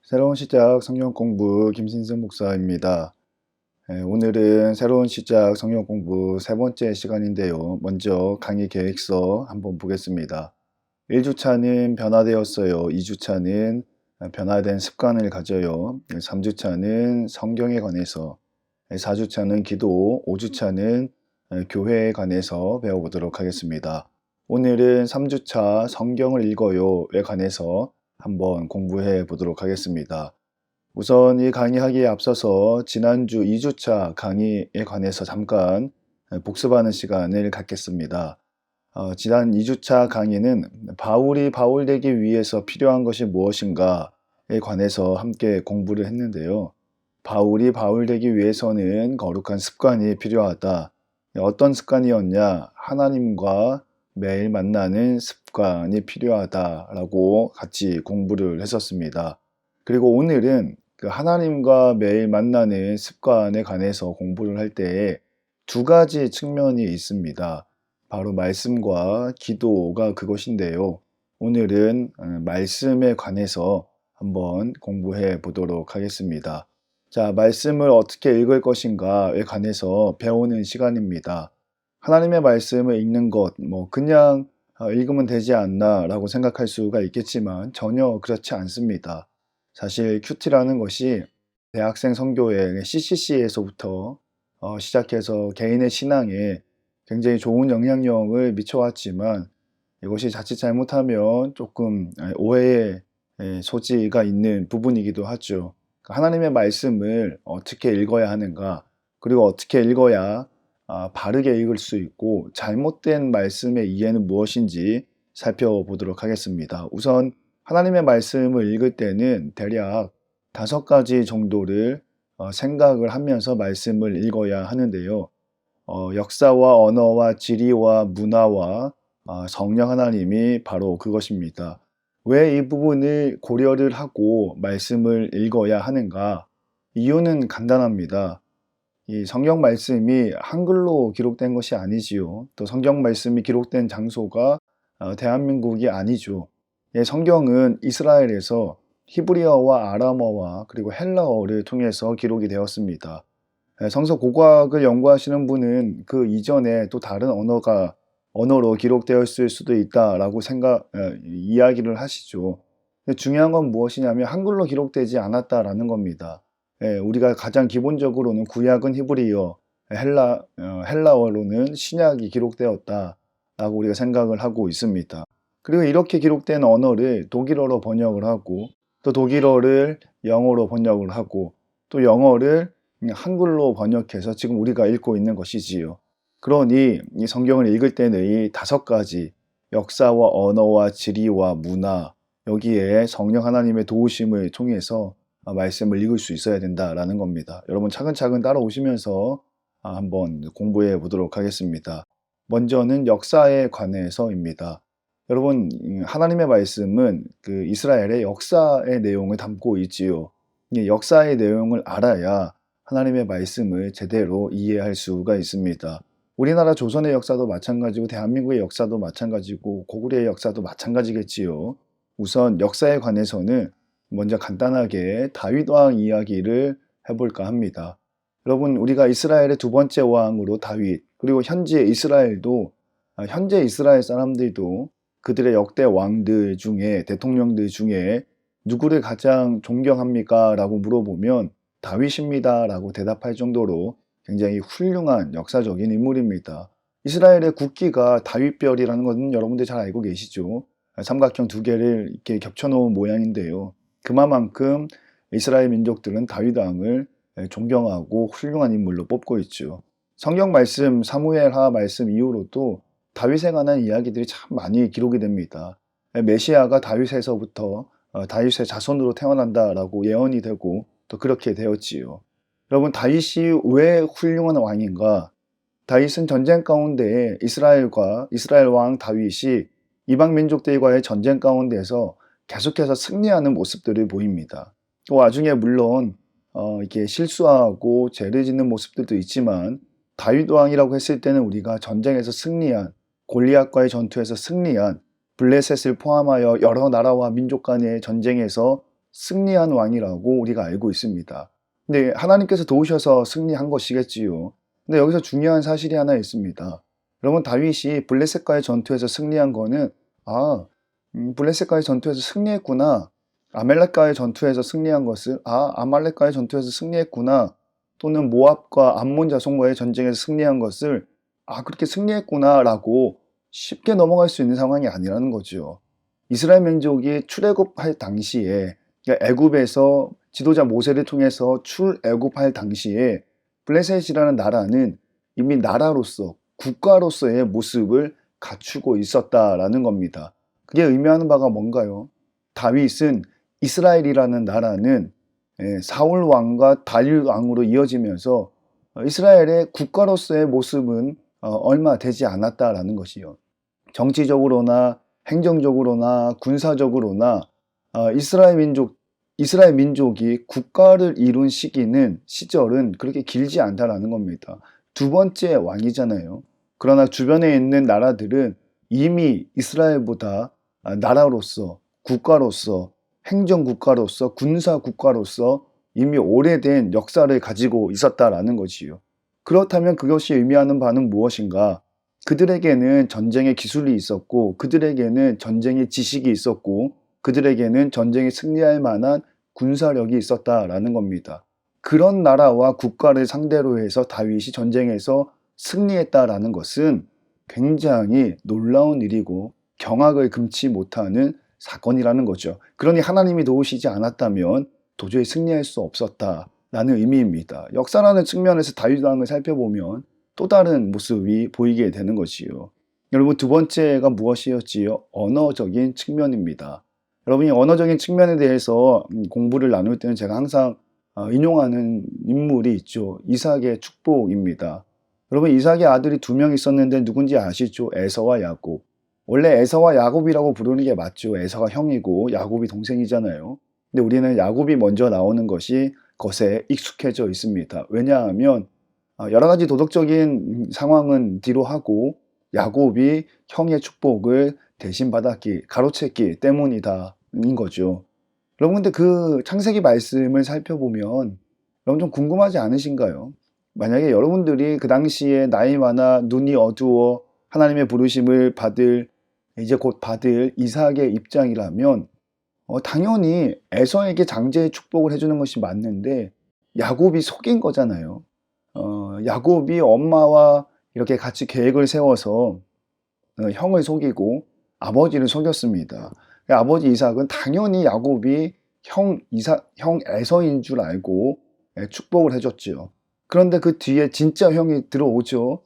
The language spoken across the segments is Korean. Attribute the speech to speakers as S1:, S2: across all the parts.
S1: 새로운 시작 성경 공부 김신승 목사입니다. 오늘은 새로운 시작 성경 공부 세 번째 시간인데요. 먼저 강의 계획서 한번 보겠습니다. 1주차는 변화되었어요. 2주차는 변화된 습관을 가져요. 3주차는 성경에 관해서, 4주차는 기도, 5주차는 교회에 관해서 배워보도록 하겠습니다. 오늘은 3주차 성경을 읽어요에 관해서 한번 공부해 보도록 하겠습니다. 우선 이 강의하기에 앞서서 지난주 2주차 강의에 관해서 잠깐 복습하는 시간을 갖겠습니다. 지난 2주차 강의는 바울이 바울 되기 위해서 필요한 것이 무엇인가에 관해서 함께 공부를 했는데요. 바울이 바울 되기 위해서는 거룩한 습관이 필요하다. 어떤 습관이었냐? 하나님과 매일 만나는 습관이 필요하다라고 같이 공부를 했었습니다. 그리고 오늘은 그 하나님과 매일 만나는 습관에 관해서 공부를 할 때에 두 가지 측면이 있습니다. 바로 말씀과 기도가 그것인데요. 오늘은 말씀에 관해서 한번 공부해 보도록 하겠습니다. 자, 말씀을 어떻게 읽을 것인가에 관해서 배우는 시간입니다. 하나님의 말씀을 읽는 것, 그냥 읽으면 되지 않나 라고 생각할 수가 있겠지만 전혀 그렇지 않습니다. 사실 큐티라는 것이 대학생 선교회 CCC에서부터 시작해서 개인의 신앙에 굉장히 좋은 영향력을 미쳐왔지만 이것이 자칫 잘못하면 조금 오해의 소지가 있는 부분이기도 하죠. 하나님의 말씀을 어떻게 읽어야 하는가, 그리고 어떻게 읽어야 바르게 읽을 수 있고 잘못된 말씀의 이해는 무엇인지 살펴보도록 하겠습니다. 우선 하나님의 말씀을 읽을 때는 대략 5가지 정도를 생각을 하면서 말씀을 읽어야 하는데요. 역사와 언어와 지리와 문화와 성령 하나님이 바로 그것입니다. 왜 이 부분을 고려를 하고 말씀을 읽어야 하는가? 이유는 간단합니다. 이 성경 말씀이 한글로 기록된 것이 아니지요. 또 성경 말씀이 기록된 장소가 대한민국이 아니죠. 예, 성경은 이스라엘에서 히브리어와 아람어와 그리고 헬라어를 통해서 기록이 되었습니다. 성서 고고학을 연구하시는 분은 그 이전에 또 다른 언어로 기록되었을 수도 있다라고 이야기를 하시죠. 중요한 건 무엇이냐면 한글로 기록되지 않았다라는 겁니다. 우리가 가장 기본적으로는 구약은 히브리어, 헬라어로는 신약이 기록되었다라고 우리가 생각을 하고 있습니다. 그리고 이렇게 기록된 언어를 독일어로 번역을 하고 또 독일어를 영어로 번역을 하고 또 영어를 한글로 번역해서 지금 우리가 읽고 있는 것이지요. 그러니 이 성경을 읽을 때는 이 5가지 역사와 언어와 지리와 문화 여기에 성령 하나님의 도우심을 통해서 말씀을 읽을 수 있어야 된다라는 겁니다. 여러분 차근차근 따라오시면서 한번 공부해 보도록 하겠습니다. 먼저는 역사에 관해서입니다. 여러분 하나님의 말씀은 그 이스라엘의 역사의 내용을 담고 있지요. 이 역사의 내용을 알아야 하나님의 말씀을 제대로 이해할 수가 있습니다. 우리나라 조선의 역사도 마찬가지고 대한민국의 역사도 마찬가지고 고구려의 역사도 마찬가지겠지요. 우선 역사에 관해서는 먼저 간단하게 다윗 왕 이야기를 해볼까 합니다. 여러분 우리가 이스라엘의 두 번째 왕으로 다윗 그리고 현재 이스라엘 사람들도 그들의 역대 왕들 중에 대통령들 중에 누구를 가장 존경합니까? 라고 물어보면 다윗입니다 라고 대답할 정도로 굉장히 훌륭한 역사적인 인물입니다. 이스라엘의 국기가 다윗별이라는 것은 여러분들 잘 알고 계시죠? 삼각형 2개를 이렇게 겹쳐놓은 모양인데요. 그만큼 이스라엘 민족들은 다윗 왕을 존경하고 훌륭한 인물로 뽑고 있죠. 성경 말씀 사무엘하 말씀 이후로도 다윗에 관한 이야기들이 참 많이 기록이 됩니다. 메시아가 다윗에서부터 다윗의 자손으로 태어난다라고 예언이 되고 또 그렇게 되었지요. 여러분 다윗이 왜 훌륭한 왕인가? 다윗은 전쟁 가운데 이스라엘 왕 다윗이 이방 민족들과의 전쟁 가운데서 계속해서 승리하는 모습들을 보입니다. 그 와중에 물론 이렇게 실수하고 죄를 짓는 모습들도 있지만 다윗 왕이라고 했을 때는 우리가 전쟁에서 승리한 골리앗과의 전투에서 승리한 블레셋을 포함하여 여러 나라와 민족 간의 전쟁에서 승리한 왕이라고 우리가 알고 있습니다. 근데 하나님께서 도우셔서 승리한 것이겠지요. 근데 여기서 중요한 사실이 하나 있습니다. 여러분, 다윗이 블레셋과의 전투에서 승리한 거는 블레셋과의 전투에서 승리했구나. 아말렉과의 전투에서 승리한 것을 아말렉과의 전투에서 승리했구나. 또는 모압과 암몬 자손과의 전쟁에서 승리한 것을 그렇게 승리했구나라고 쉽게 넘어갈 수 있는 상황이 아니라는 거죠. 이스라엘 민족이 출애굽할 당시에, 그러니까 애굽에서 지도자 모세를 통해서 출애굽할 당시에 블레셋이라는 나라는 이미 나라로서 국가로서의 모습을 갖추고 있었다라는 겁니다. 그게 의미하는 바가 뭔가요? 다윗은 이스라엘이라는 나라는 사울 왕과 다윗 왕으로 이어지면서 이스라엘의 국가로서의 모습은 얼마 되지 않았다라는 것이요. 정치적으로나 행정적으로나 군사적으로나 이스라엘 민족이 국가를 이룬 시절은 그렇게 길지 않다라는 겁니다. 두 번째 왕이잖아요. 그러나 주변에 있는 나라들은 이미 이스라엘보다 나라로서, 국가로서, 행정국가로서, 군사국가로서 이미 오래된 역사를 가지고 있었다라는 것이요. 그렇다면 그것이 의미하는 바는 무엇인가? 그들에게는 전쟁의 기술이 있었고, 그들에게는 전쟁의 지식이 있었고, 그들에게는 전쟁에 승리할 만한 군사력이 있었다라는 겁니다. 그런 나라와 국가를 상대로 해서 다윗이 전쟁에서 승리했다라는 것은 굉장히 놀라운 일이고 경악을 금치 못하는 사건이라는 거죠. 그러니 하나님이 도우시지 않았다면 도저히 승리할 수 없었다라는 의미입니다. 역사라는 측면에서 다윗 왕을 살펴보면 또 다른 모습이 보이게 되는 것이요. 여러분, 두 번째가 무엇이었지요? 언어적인 측면입니다. 여러분이 언어적인 측면에 대해서 공부를 나눌 때는 제가 항상 인용하는 인물이 있죠. 이삭의 축복입니다. 여러분, 이삭의 아들이 두 명 있었는데 누군지 아시죠? 에서와 야곱. 원래 에서와 야곱이라고 부르는 게 맞죠. 에서가 형이고 야곱이 동생이잖아요. 근데 우리는 야곱이 먼저 나오는 것에 익숙해져 있습니다. 왜냐하면 여러 가지 도덕적인 상황은 뒤로 하고 야곱이 형의 축복을 대신 받았기, 가로챘기 때문이다인 거죠. 여러분, 근데 그 창세기 말씀을 살펴보면 여러분 좀 궁금하지 않으신가요? 만약에 여러분들이 그 당시에 나이 많아 눈이 어두워 하나님의 부르심을 이제 곧 받을 이삭의 입장이라면 당연히 에서에게 장제의 축복을 해주는 것이 맞는데 야곱이 속인 거잖아요. 야곱이 엄마와 이렇게 같이 계획을 세워서 형을 속이고 아버지를 속였습니다. 아버지 이삭은 당연히 야곱이 형 에서인 줄 알고 축복을 해줬죠. 그런데 그 뒤에 진짜 형이 들어오죠.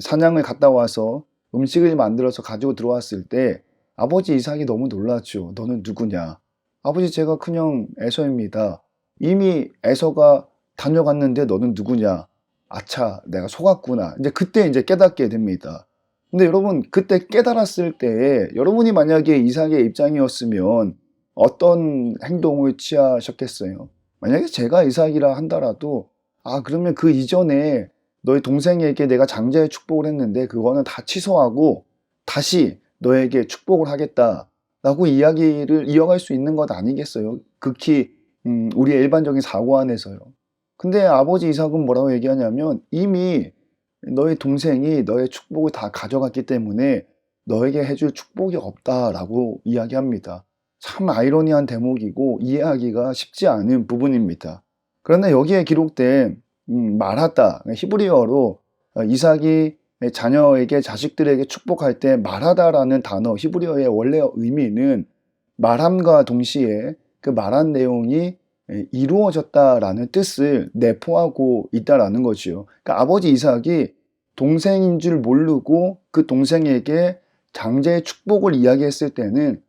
S1: 사냥을 갔다 와서 음식을 만들어서 가지고 들어왔을 때 아버지 이삭이 너무 놀랐죠. 너는 누구냐? 아버지, 제가 큰형 에서입니다. 이미 에서가 다녀갔는데 너는 누구냐? 아차, 내가 속았구나. 그때 깨닫게 됩니다. 근데 여러분, 그때 깨달았을 때 여러분이 만약에 이삭의 입장이었으면 어떤 행동을 취하셨겠어요? 만약에 제가 이삭이라 한다라도 그러면 그 이전에 너희 동생에게 내가 장자의 축복을 했는데 그거는 다 취소하고 다시 너에게 축복을 하겠다라고 이야기를 이어갈 수 있는 것 아니겠어요? 극히 우리의 일반적인 사고 안에서요. 근데 아버지 이삭은 뭐라고 얘기하냐면 이미 너의 동생이 너의 축복을 다 가져갔기 때문에 너에게 해줄 축복이 없다라고 이야기합니다. 참 아이러니한 대목이고 이해하기가 쉽지 않은 부분입니다. 그런데 여기에 기록된 말하다, 히브리어로 이삭이 자녀에게 자식들에게 축복할 때 말하다라는 단어, 히브리어의 원래 의미는 말함과 동시에 그 말한 내용이 이루어졌다라는 뜻을 내포하고 있다라는 거죠. 그러니까 아버지 이삭이 동생인 줄 모르고 그 동생에게 장자의 축복을 이야기했을 때는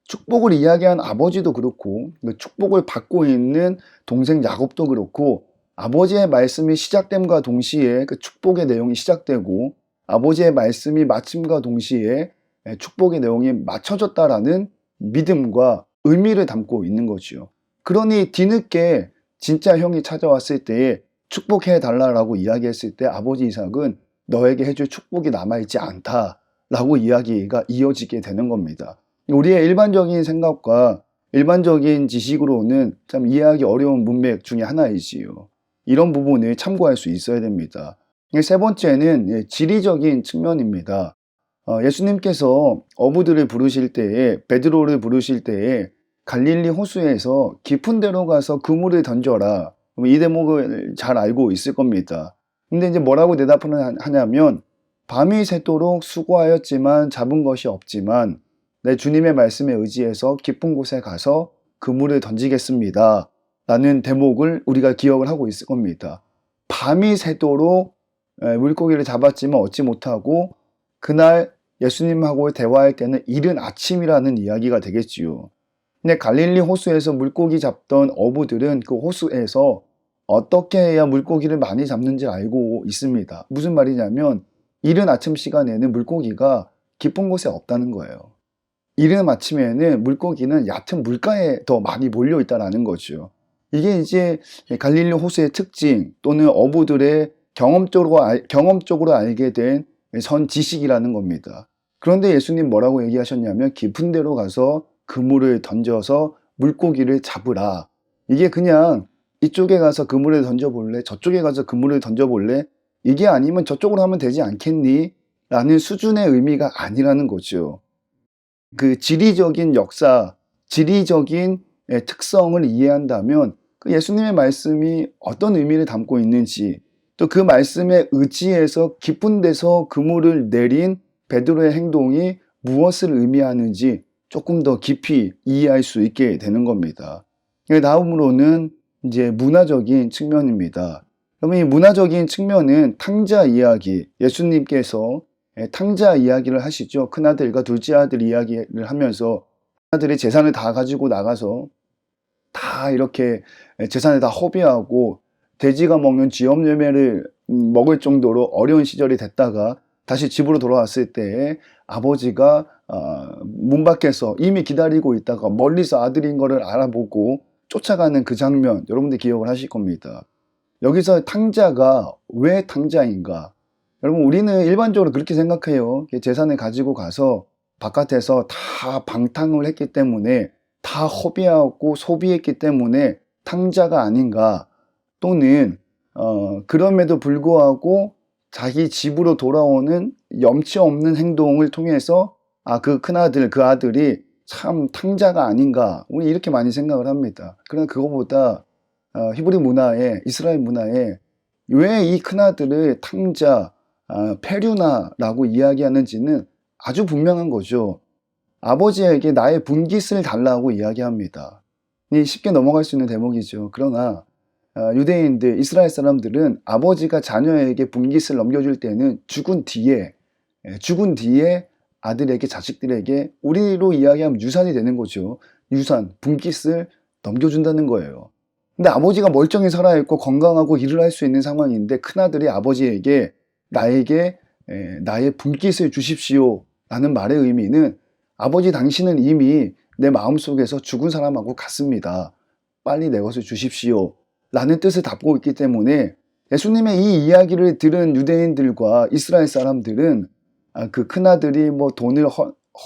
S1: 축복을 이야기한 아버지도 그렇고 축복을 받고 있는 동생 야곱도 그렇고 아버지의 말씀이 시작됨과 동시에 그 축복의 내용이 시작되고 아버지의 말씀이 마침과 동시에 축복의 내용이 맞춰졌다라는 믿음과 의미를 담고 있는 거죠. 그러니 뒤늦게 진짜 형이 찾아왔을 때에 축복해 달라고 이야기했을 때 아버지 이삭은 너에게 해줄 축복이 남아있지 않다라고 이야기가 이어지게 되는 겁니다. 우리의 일반적인 생각과 일반적인 지식으로는 참 이해하기 어려운 문맥 중에 하나이지요. 이런 부분을 참고할 수 있어야 됩니다. 세 번째는 지리적인 측면입니다. 예수님께서 어부들을 부르실 때에, 베드로를 부르실 때에 갈릴리 호수에서 깊은 데로 가서 그물을 던져라. 이 대목을 잘 알고 있을 겁니다. 근데 이제 뭐라고 대답을 하냐면, 밤이 새도록 수고하였지만 잡은 것이 없지만 내 주님의 말씀에 의지해서 깊은 곳에 가서 그물을 던지겠습니다. 라는 대목을 우리가 기억을 하고 있을 겁니다. 밤이 새도록 물고기를 잡았지만 얻지 못하고 그날 예수님하고 대화할 때는 이른 아침이라는 이야기가 되겠지요. 근데 갈릴리 호수에서 물고기 잡던 어부들은 그 호수에서 어떻게 해야 물고기를 많이 잡는지 알고 있습니다. 무슨 말이냐면 이른 아침 시간에는 물고기가 깊은 곳에 없다는 거예요. 이른 아침에는 물고기는 얕은 물가에 더 많이 몰려 있다는 거죠. 이게 이제 갈릴리 호수의 특징 또는 어부들의 경험적으로 알게 된 선 지식이라는 겁니다. 그런데 예수님 뭐라고 얘기하셨냐면 깊은 데로 가서 그물을 던져서 물고기를 잡으라. 이게 그냥 이쪽에 가서 그물을 던져볼래? 저쪽에 가서 그물을 던져볼래? 이게 아니면 저쪽으로 하면 되지 않겠니? 라는 수준의 의미가 아니라는 거죠. 그 지리적인 역사, 지리적인 특성을 이해한다면 그 예수님의 말씀이 어떤 의미를 담고 있는지 또 그 말씀에 의지해서 깊은 데서 그물을 내린 베드로의 행동이 무엇을 의미하는지 조금 더 깊이 이해할 수 있게 되는 겁니다. 다음으로는 이제 문화적인 측면입니다. 그러면 이 문화적인 측면은 탕자 이야기, 예수님께서 탕자 이야기를 하시죠. 큰아들과 둘째 아들 이야기를 하면서 큰아들이 재산을 다 가지고 나가서 다 이렇게 재산을 다 허비하고 돼지가 먹는 쥐염 열매를 먹을 정도로 어려운 시절이 됐다가 다시 집으로 돌아왔을 때 아버지가 문 밖에서 이미 기다리고 있다가 멀리서 아들인 거를 알아보고 쫓아가는 그 장면 여러분들 기억을 하실 겁니다. 여기서 탕자가 왜 탕자인가? 여러분 우리는 일반적으로 그렇게 생각해요. 재산을 가지고 가서 바깥에서 다 방탕을 했기 때문에 다 허비하고 소비했기 때문에 탕자가 아닌가 또는 그럼에도 불구하고 자기 집으로 돌아오는 염치 없는 행동을 통해서 그 큰아들, 그 아들이 참 탕자가 아닌가 우리 이렇게 많이 생각을 합니다. 그러나 그거보다 히브리 문화에 이스라엘 문화에 왜 이 큰아들을 탕자, 페류나라고 이야기하는지는 아주 분명한 거죠. 아버지에게 나의 분깃을 달라고 이야기합니다. 쉽게 넘어갈 수 있는 대목이죠. 그러나 유대인들, 이스라엘 사람들은 아버지가 자녀에게 분깃을 넘겨줄 때는 죽은 뒤에 아들에게, 자식들에게 우리로 이야기하면 유산이 되는 거죠. 유산, 분깃을 넘겨준다는 거예요. 근데 아버지가 멀쩡히 살아있고 건강하고 일을 할 수 있는 상황인데 큰아들이 아버지에게 나의 분깃을 주십시오 라는 말의 의미는 아버지 당신은 이미 내 마음속에서 죽은 사람하고 같습니다. 빨리 내 것을 주십시오 라는 뜻을 담고 있기 때문에 예수님의 이 이야기를 들은 유대인들과 이스라엘 사람들은 그 큰아들이 뭐 돈을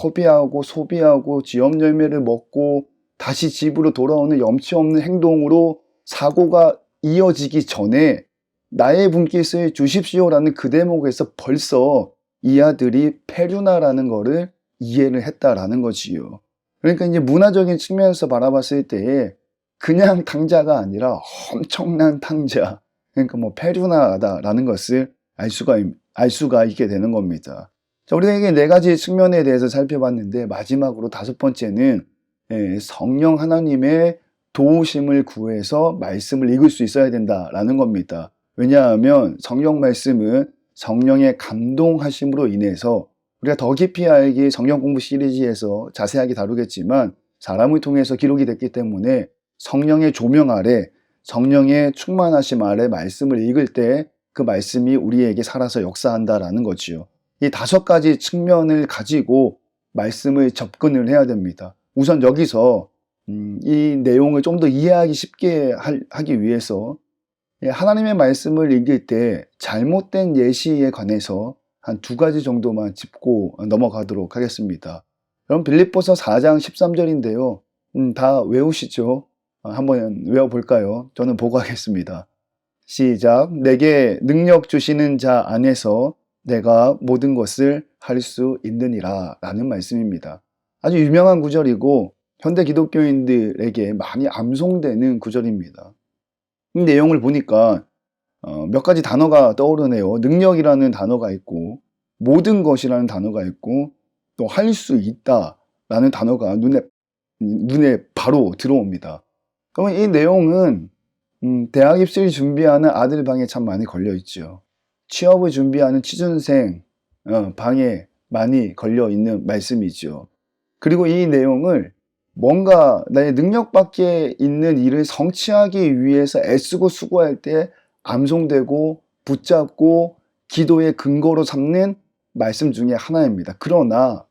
S1: 허비하고 소비하고 쥐염 열매를 먹고 다시 집으로 돌아오는 염치 없는 행동으로 사고가 이어지기 전에 나의 분깃을 주십시오라는 그 대목에서 벌써 이 아들이 페류나라는 거를 이해를 했다라는 거지요. 그러니까 이제 문화적인 측면에서 바라봤을 때에 그냥 탕자가 아니라 엄청난 탕자, 그러니까 뭐 페류나다라는 것을 알 수가 있게 되는 겁니다. 자, 우리에게 네 가지 측면에 대해서 살펴봤는데 마지막으로 다섯 번째는 성령 하나님의 도우심을 구해서 말씀을 읽을 수 있어야 된다라는 겁니다. 왜냐하면 성령 말씀은 성령의 감동하심으로 인해서 우리가 더 깊이 알기 성령 공부 시리즈에서 자세하게 다루겠지만 사람을 통해서 기록이 됐기 때문에 성령의 조명 아래 성령의 충만하심 아래 말씀을 읽을 때 그 말씀이 우리에게 살아서 역사한다라는 거지요. 이 다섯 가지 측면을 가지고 말씀을 접근을 해야 됩니다. 우선 여기서 이 내용을 좀 더 이해하기 쉽게 하기 위해서 하나님의 말씀을 읽을 때 잘못된 예시에 관해서 한 두 가지 정도만 짚고 넘어가도록 하겠습니다. 여러분 빌립보서 4장 13절인데요. 다 외우시죠? 한번 외워볼까요? 저는 보고 하겠습니다. 시작. 내게 능력 주시는 자 안에서 내가 모든 것을 할 수 있느니라 라는 말씀입니다. 아주 유명한 구절이고 현대 기독교인들에게 많이 암송되는 구절입니다. 이 내용을 보니까 몇 가지 단어가 떠오르네요. 능력이라는 단어가 있고 모든 것이라는 단어가 있고 또 할 수 있다라는 단어가 눈에 바로 들어옵니다. 그러면 이 내용은 대학 입시를 준비하는 아들 방에 참 많이 걸려 있죠. 취업을 준비하는 취준생 방에 많이 걸려 있는 말씀이죠. 그리고 이 내용을 뭔가 나의 능력 밖에 있는 일을 성취하기 위해서 애쓰고 수고할 때 암송되고 붙잡고 기도의 근거로 삼는 말씀 중에 하나입니다. 그러나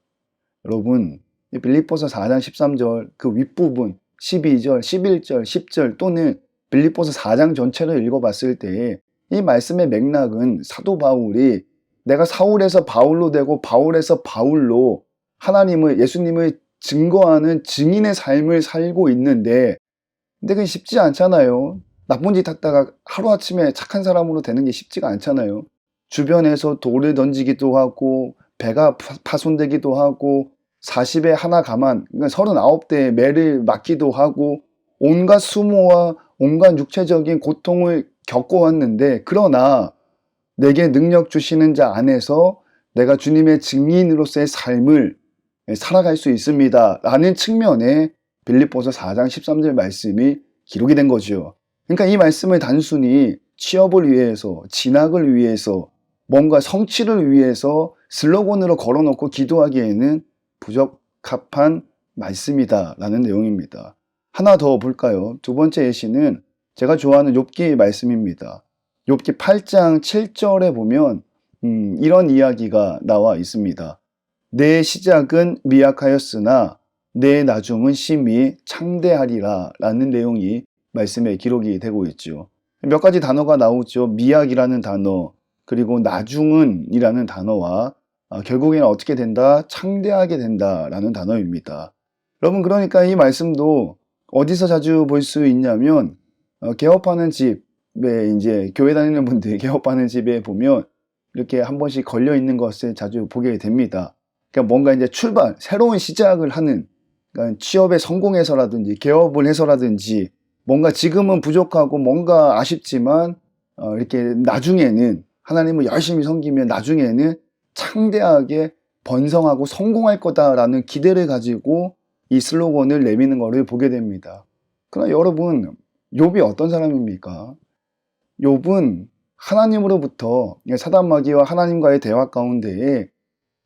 S1: 여러분, 빌립보서 4장 13절 그 윗부분 12절, 11절, 10절 또는 빌립보서 4장 전체를 읽어봤을 때 이 말씀의 맥락은 사도 바울이 내가 사울에서 바울로 되고 바울에서 바울로 하나님을, 예수님을 증거하는 증인의 삶을 살고 있는데 근데 그게 쉽지 않잖아요. 나쁜 짓 했다가 하루아침에 착한 사람으로 되는 게 쉽지가 않잖아요. 주변에서 돌을 던지기도 하고 배가 파손되기도 하고 40에 하나 가만, 그러니까 39대의 매를 맞기도 하고 온갖 수모와 온갖 육체적인 고통을 겪어왔는데 그러나 내게 능력 주시는 자 안에서 내가 주님의 증인으로서의 삶을 살아갈 수 있습니다 라는 측면에 빌립보서 4장 13절 말씀이 기록이 된 거죠. 그러니까 이 말씀을 단순히 취업을 위해서, 진학을 위해서, 뭔가 성취를 위해서 슬로건으로 걸어놓고 기도하기에는 부적합한 말씀이다 라는 내용입니다. 하나 더 볼까요? 두 번째 예시는 제가 좋아하는 욥기 말씀입니다. 욥기 8장 7절에 보면 이런 이야기가 나와 있습니다. 내 시작은 미약하였으나 내 나중은 심히 창대하리라 라는 내용이 말씀에 기록이 되고 있죠. 몇 가지 단어가 나오죠. 미약이라는 단어, 그리고 나중은 이라는 단어와 결국에는 어떻게 된다? 창대하게 된다라는 단어입니다. 여러분, 그러니까 이 말씀도 어디서 자주 볼 수 있냐면 개업하는 집에 이제 교회 다니는 분들이 개업하는 집에 보면 이렇게 한 번씩 걸려 있는 것을 자주 보게 됩니다. 그러니까 뭔가 이제 출발, 새로운 시작을 하는, 그러니까 취업에 성공해서라든지 개업을 해서라든지 뭔가 지금은 부족하고 뭔가 아쉽지만 이렇게 나중에는 하나님을 열심히 섬기면 나중에는 창대하게 번성하고 성공할 거다라는 기대를 가지고 이 슬로건을 내미는 것을 보게 됩니다. 그러나 여러분, 욥이 어떤 사람입니까? 욥은 하나님으로부터 사단 마귀와 하나님과의 대화 가운데에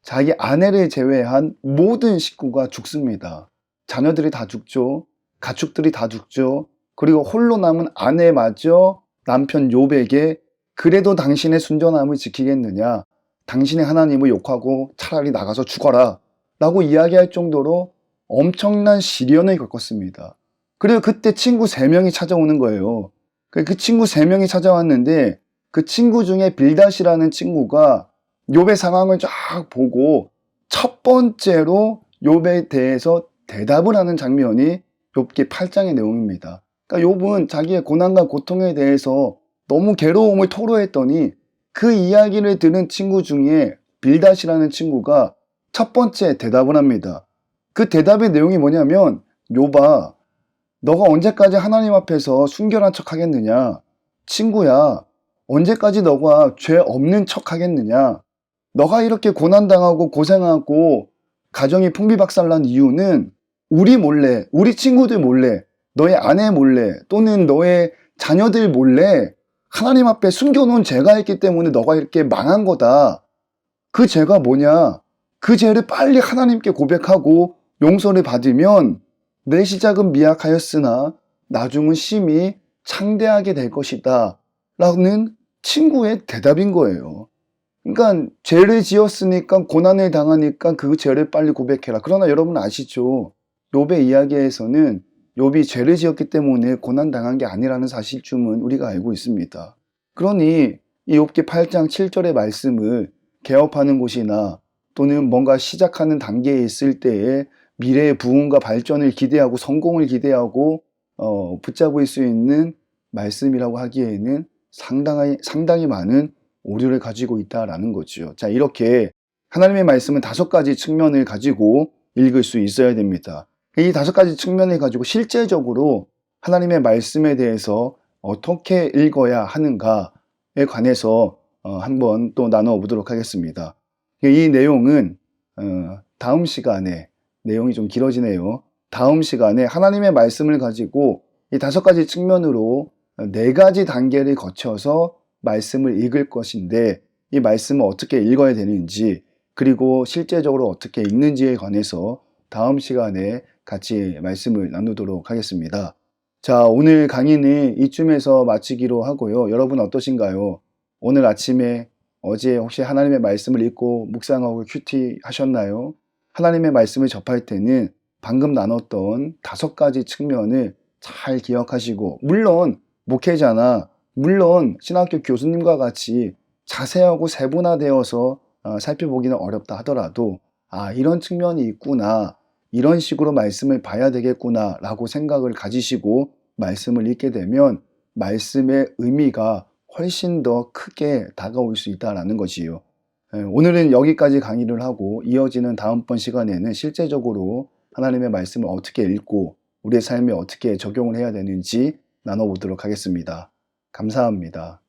S1: 자기 아내를 제외한 모든 식구가 죽습니다. 자녀들이 다 죽죠. 가축들이 다 죽죠. 그리고 홀로 남은 아내마저 남편 욥에게 그래도 당신의 순전함을 지키겠느냐, 당신의 하나님을 욕하고 차라리 나가서 죽어라 라고 이야기할 정도로 엄청난 시련을 겪었습니다. 그리고 그때 친구 3명이 찾아오는 거예요. 그 친구 3명이 찾아왔는데 그 친구 중에 빌닷이라는 친구가 욥의 상황을 쫙 보고 첫 번째로 욥에 대해서 대답을 하는 장면이 욥기 8장의 내용입니다. 그러니까 욥은 자기의 고난과 고통에 대해서 너무 괴로움을 토로했더니 그 이야기를 들은 친구 중에 빌닷이라는 친구가 첫 번째 대답을 합니다. 그 대답의 내용이 뭐냐면, 욥아, 너가 언제까지 하나님 앞에서 순결한 척 하겠느냐? 친구야, 언제까지 너가 죄 없는 척 하겠느냐? 너가 이렇게 고난당하고 고생하고 가정이 풍비박살난 이유는 우리 몰래, 우리 친구들 몰래, 너의 아내 몰래 또는 너의 자녀들 몰래 하나님 앞에 숨겨놓은 죄가 있기 때문에 너가 이렇게 망한 거다. 그 죄가 뭐냐? 그 죄를 빨리 하나님께 고백하고 용서를 받으면 내 시작은 미약하였으나 나중은 심히 창대하게 될 것이다 라는 친구의 대답인 거예요. 그러니까 죄를 지었으니까 고난을 당하니까 그 죄를 빨리 고백해라. 그러나 여러분 아시죠? 욥의 이야기에서는 욥이 죄를 지었기 때문에 고난당한 게 아니라는 사실쯤은 우리가 알고 있습니다. 그러니 이 욥기 8장 7절의 말씀을 개업하는 곳이나 또는 뭔가 시작하는 단계에 있을 때에 미래의 부흥과 발전을 기대하고 성공을 기대하고 붙잡을 수 있는 말씀이라고 하기에는 상당히 많은 오류를 가지고 있다라는 거죠. 자, 이렇게 하나님의 말씀은 5가지 측면을 가지고 읽을 수 있어야 됩니다. 이 5가지 측면을 가지고 실제적으로 하나님의 말씀에 대해서 어떻게 읽어야 하는가에 관해서 한번 또 나눠보도록 하겠습니다. 이 내용은 다음 시간에, 내용이 좀 길어지네요. 다음 시간에 하나님의 말씀을 가지고 이 5가지 측면으로 4가지 단계를 거쳐서 말씀을 읽을 것인데, 이 말씀을 어떻게 읽어야 되는지, 그리고 실제적으로 어떻게 읽는지에 관해서 다음 시간에 같이 말씀을 나누도록 하겠습니다. 자, 오늘 강의는 이쯤에서 마치기로 하고요. 여러분 어떠신가요? 오늘 아침에 어제 혹시 하나님의 말씀을 읽고 묵상하고 큐티 하셨나요? 하나님의 말씀을 접할 때는 방금 나눴던 5가지 측면을 잘 기억하시고, 물론 목회자나 물론 신학교 교수님과 같이 자세하고 세분화되어서 살펴보기는 어렵다 하더라도, 이런 측면이 있구나, 이런 식으로 말씀을 봐야 되겠구나 라고 생각을 가지시고 말씀을 읽게 되면 말씀의 의미가 훨씬 더 크게 다가올 수 있다는 것이요. 오늘은 여기까지 강의를 하고, 이어지는 다음번 시간에는 실제적으로 하나님의 말씀을 어떻게 읽고 우리의 삶에 어떻게 적용을 해야 되는지 나눠보도록 하겠습니다. 감사합니다.